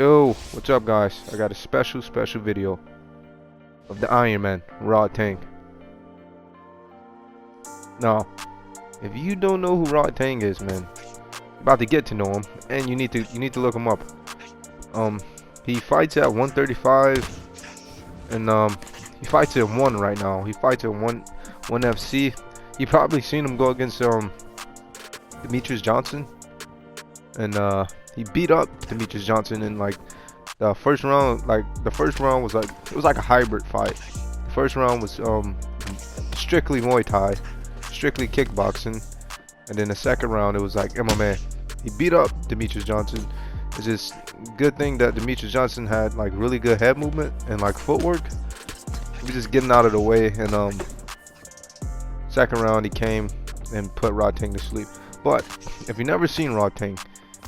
Yo, what's up guys? I got a special video of the Iron Man, Rodtang. Now, if you don't know who Rodtang is, man, you're about to get to know him, and you need to look him up. He fights at 135, and he fights at 1 right now. He fights at 1 FC. You probably seen him go against Demetrius Johnson, and he beat up Demetrius Johnson in like the first round. Like the first round was like a hybrid fight. The first round was strictly Muay Thai, strictly kickboxing, and then the second round it was like MMA. He beat up Demetrius Johnson. It's just good thing that Demetrius Johnson had like really good head movement and like footwork. He was just getting out of the way, and second round he came and put Rodtang to sleep. But if you've never seen Rodtang,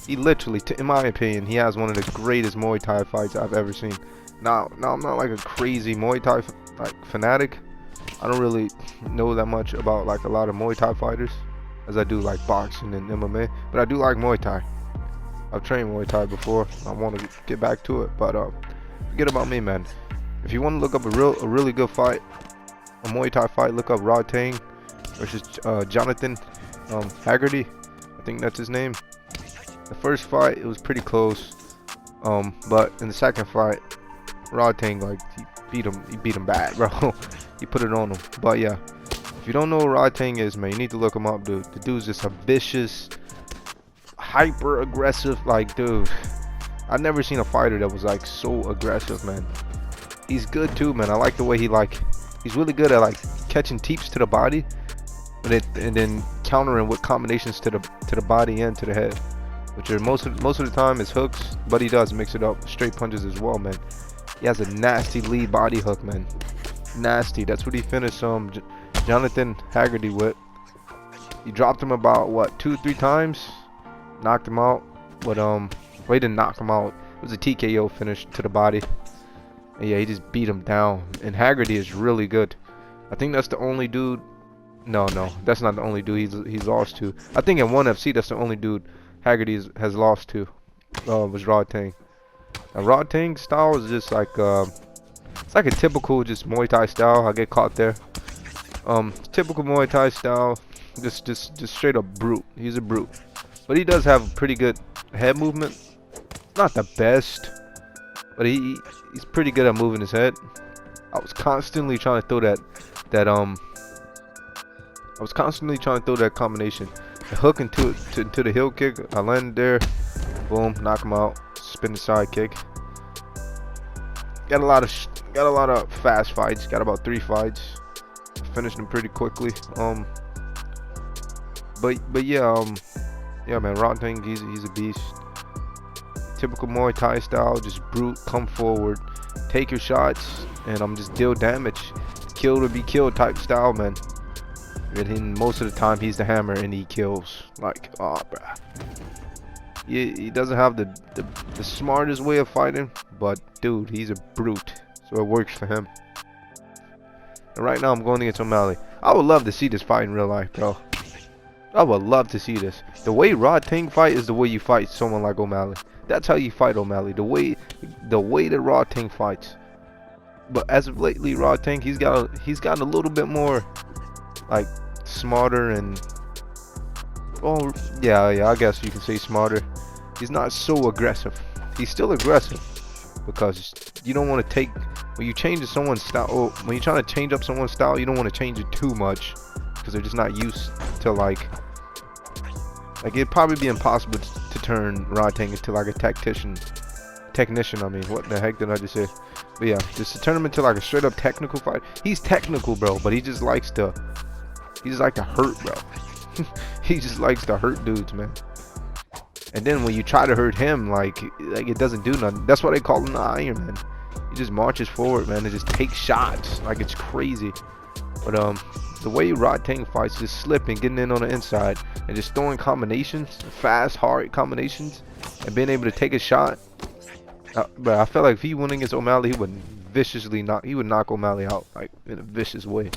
he literally, in my opinion, he has one of the greatest Muay Thai fights I've ever seen. Now I'm not like a crazy Muay Thai fanatic. I don't really know that much about like a lot of Muay Thai fighters, as I do like boxing and MMA. But I do like Muay Thai. I've trained Muay Thai before. I want to get back to it. But forget about me, man. If you want to look up a really good fight, a Muay Thai fight, look up Rodtang versus Jonathan Haggerty. I think that's his name. The first fight it was pretty close, but in the second fight, Rodtang like he beat him bad, bro. He put it on him. But yeah, if you don't know who Rodtang is, man, you need to look him up, dude. The dude's just a vicious, hyper aggressive, like, dude. I've never seen a fighter that was like so aggressive, man. He's good too, man. I like the way he's really good at like catching teeps to the body, and then countering with combinations to the body and to the head, which are most of the time is hooks, but he does mix it up, straight punches as well, man. He has a nasty lead body hook, man. Nasty. That's what he finished Jonathan Haggerty with. He dropped him about what 2-3 times, knocked him out, but well, he didn't knock him out. It was a TKO finish to the body. And yeah, he just beat him down. And Haggerty is really good. I think that's the only dude. No, that's not the only dude he's lost to. I think in 1 FC that's the only dude Haggerty has lost to. Was Rodtang. Now Rodtang's style is just like it's like a typical just Muay Thai style. I get caught there. Typical Muay Thai style. Just straight up brute. He's a brute, but he does have pretty good head movement. Not the best, but he's pretty good at moving his head. I was constantly trying to throw that combination, the hook into the heel kick. I landed there, boom, knock him out, spin the side kick. Got a lot of fast fights. Got about 3 fights. Finished them pretty quickly. But yeah, yeah, man, Rodtang, he's a beast. Typical Muay Thai style, just brute, come forward, take your shots, and just deal damage, kill to be killed type style, man. And most of the time he's the hammer and he kills. Like, oh, bruh. He doesn't have the smartest way of fighting, but dude, he's a brute, so it works for him. And right now I'm going against O'Malley. I would love to see this fight in real life, bro. I would love to see this. The way Rodtang fight is the way you fight someone like O'Malley. That's how you fight O'Malley. The way that Rodtang fights. But as of lately, Rodtang he's gotten a little bit more like smarter, and oh yeah, I guess you can say smarter. He's not so aggressive. He's still aggressive because you don't want to take when you change someone's style. Or when you're trying to change up someone's style, you don't want to change it too much because they're just not used to like it'd probably be impossible to turn Rodtang into like a technician. I mean, what the heck did I just say? But yeah, just to turn him into like a straight up technical fight. He's technical, bro, but he just like to hurt, bro. He just likes to hurt dudes, man. And then when you try to hurt him, like it doesn't do nothing. That's why they call him the Iron Man. He just marches forward, man, and just takes shots like it's crazy. But the way Rodtang fights, just slipping, getting in on the inside, and just throwing combinations, fast, hard combinations, and being able to take a shot. But I felt like if he went against O'Malley, he would viciously knock O'Malley out, like in a vicious way,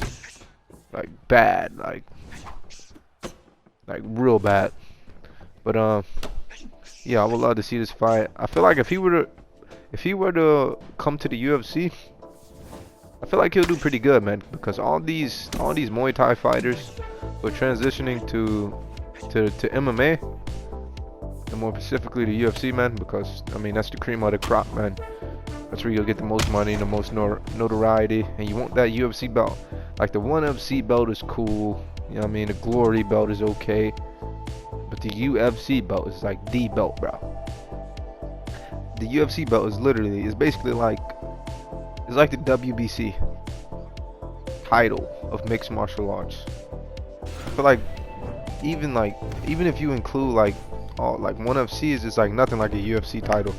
like bad, like real bad. But yeah, I would love to see this fight. I feel like if he were to if he were to come to the UFC, I feel like he'll do pretty good, man, because all these Muay Thai fighters who are transitioning to MMA, and more specifically the UFC, man, because I mean that's the cream of the crop, man. That's where you'll get the most money, the most notoriety, and you want that UFC belt. Like the ONE FC belt is cool, you know what I mean? The Glory belt is okay, but the UFC belt is like the belt, bro. The UFC belt is basically like, it's like the WBC title of mixed martial arts. But like even if you include like ONE FC is just like nothing like a UFC title.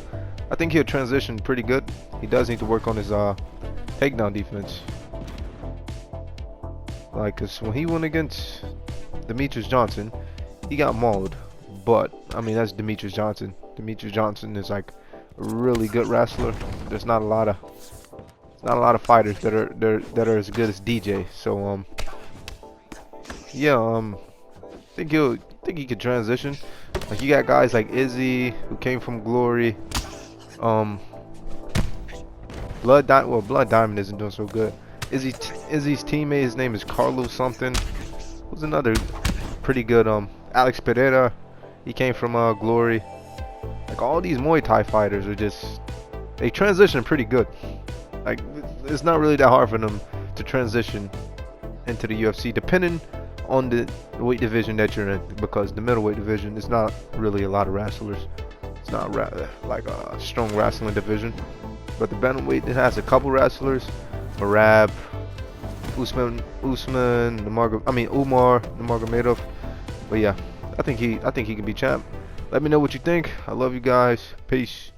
I think he'll transition pretty good. He does need to work on his takedown defense. Like, cause when he went against Demetrius Johnson, he got mauled. But I mean that's Demetrius Johnson. Demetrius Johnson is like a really good wrestler. There's not a lot of fighters that are as good as DJ. So yeah, I think he could transition. Like you got guys like Izzy who came from Glory. Blood Diamond isn't doing so good. Izzy's teammate, his name is Carlos something. Who's another pretty good Alex Pereira. He came from Glory. Like all these Muay Thai fighters are they transition pretty good. Like it's not really that hard for them to transition into the UFC, depending on the weight division that you're in, because the middleweight division is not really a lot of wrestlers. It's not like a strong wrestling division, but the bantamweight, it has a couple wrestlers: Marab, Umar Nurmagomedov. But yeah, I think he can be champ. Let me know what you think. I love you guys. Peace.